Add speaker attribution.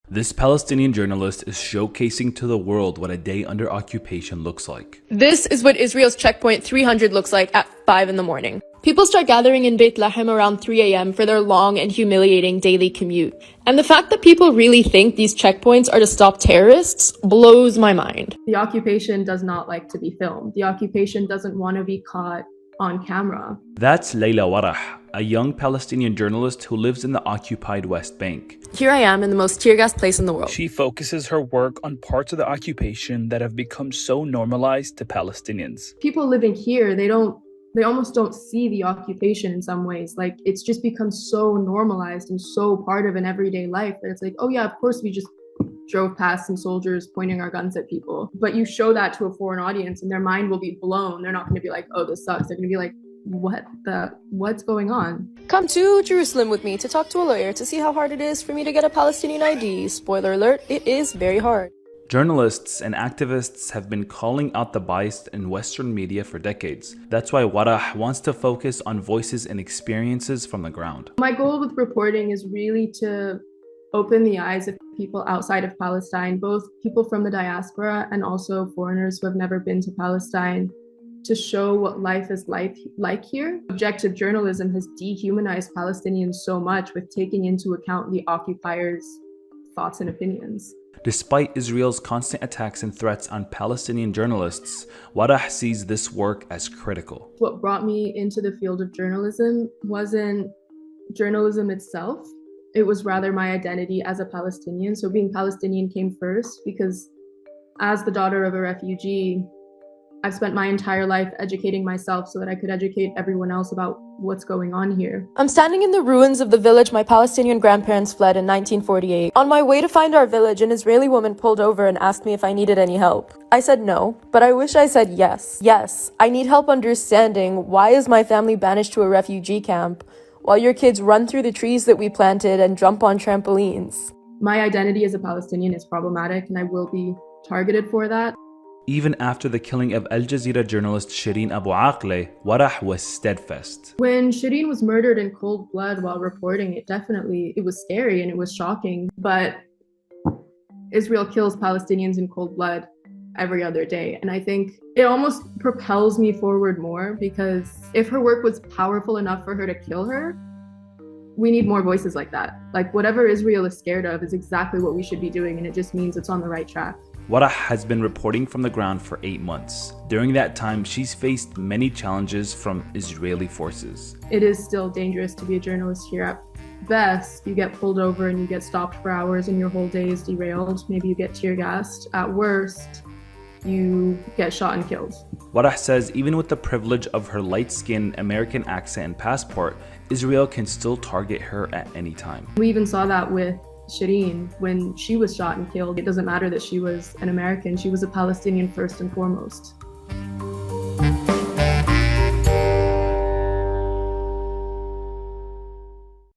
Speaker 1: This Palestinian journalist is showcasing to the world what a day under occupation looks like.
Speaker 2: This is what Israel's checkpoint 300 looks like at 5 in the morning. People start gathering in Beit Lahem around 3 a.m. for their long and humiliating daily commute. And the fact that people really think these checkpoints are to stop terrorists blows my mind.
Speaker 3: The occupation does not like to be filmed. The occupation doesn't want to be caught on camera.
Speaker 1: That's Layla Warah, a young Palestinian journalist who lives in the occupied West Bank.
Speaker 2: Here I am in the most tear-gassed place in the world.
Speaker 4: She focuses her work on parts of the occupation that have become so normalized to Palestinians.
Speaker 3: People living here, they almost don't see the occupation in some ways. Like, it's just become so normalized and so part of an everyday life that it's like, oh yeah, of course we just drove past some soldiers pointing our guns at people. But you show that to a foreign audience and their mind will be blown. They're not going to be like, oh, this sucks. They're going to be like, what's going on?
Speaker 2: Come to Jerusalem with me to talk to a lawyer to see how hard it is for me to get a Palestinian ID. Spoiler alert, it is very hard.
Speaker 1: Journalists and activists have been calling out the bias in Western media for decades. That's why Warah wants to focus on voices and experiences from the ground.
Speaker 3: My goal with reporting is really to open the eyes of people outside of Palestine, both people from the diaspora and also foreigners who have never been to Palestine, to show what life is like here. Objective journalism has dehumanized Palestinians so much with taking into account the occupiers' thoughts and opinions.
Speaker 1: Despite Israel's constant attacks and threats on Palestinian journalists, Warah sees this work as critical.
Speaker 3: What brought me into the field of journalism wasn't journalism itself. It was rather my identity as a Palestinian. So being Palestinian came first because as the daughter of a refugee, I've spent my entire life educating myself so that I could educate everyone else about what's going on here.
Speaker 2: I'm standing in the ruins of the village my Palestinian grandparents fled in 1948. On my way to find our village, an Israeli woman pulled over and asked me if I needed any help. I said no, but I wish I said yes. Yes, I need help understanding why is my family banished to a refugee camp while your kids run through the trees that we planted and jump on trampolines.
Speaker 3: My identity as a Palestinian is problematic and I will be targeted for that.
Speaker 1: Even after the killing of Al Jazeera journalist Shireen Abu Akleh, Warah was steadfast.
Speaker 3: When Shireen was murdered in cold blood while reporting, it was scary and it was shocking. But Israel kills Palestinians in cold blood every other day. And I think it almost propels me forward more because if her work was powerful enough for her to kill her, we need more voices like that. Like whatever Israel is scared of is exactly what we should be doing. And it just means it's on the right track.
Speaker 1: Warah has been reporting from the ground for 8 months. During that time, she's faced many challenges from Israeli forces.
Speaker 3: It is still dangerous to be a journalist here. At best, you get pulled over and you get stopped for hours and your whole day is derailed. Maybe you get tear gassed. At worst, you get shot and killed.
Speaker 1: Warah says even with the privilege of her light skin, American accent and passport, Israel can still target her at any time.
Speaker 3: We even saw that with Shireen when she was shot and killed. It doesn't matter that she was an American, she was a Palestinian first and foremost.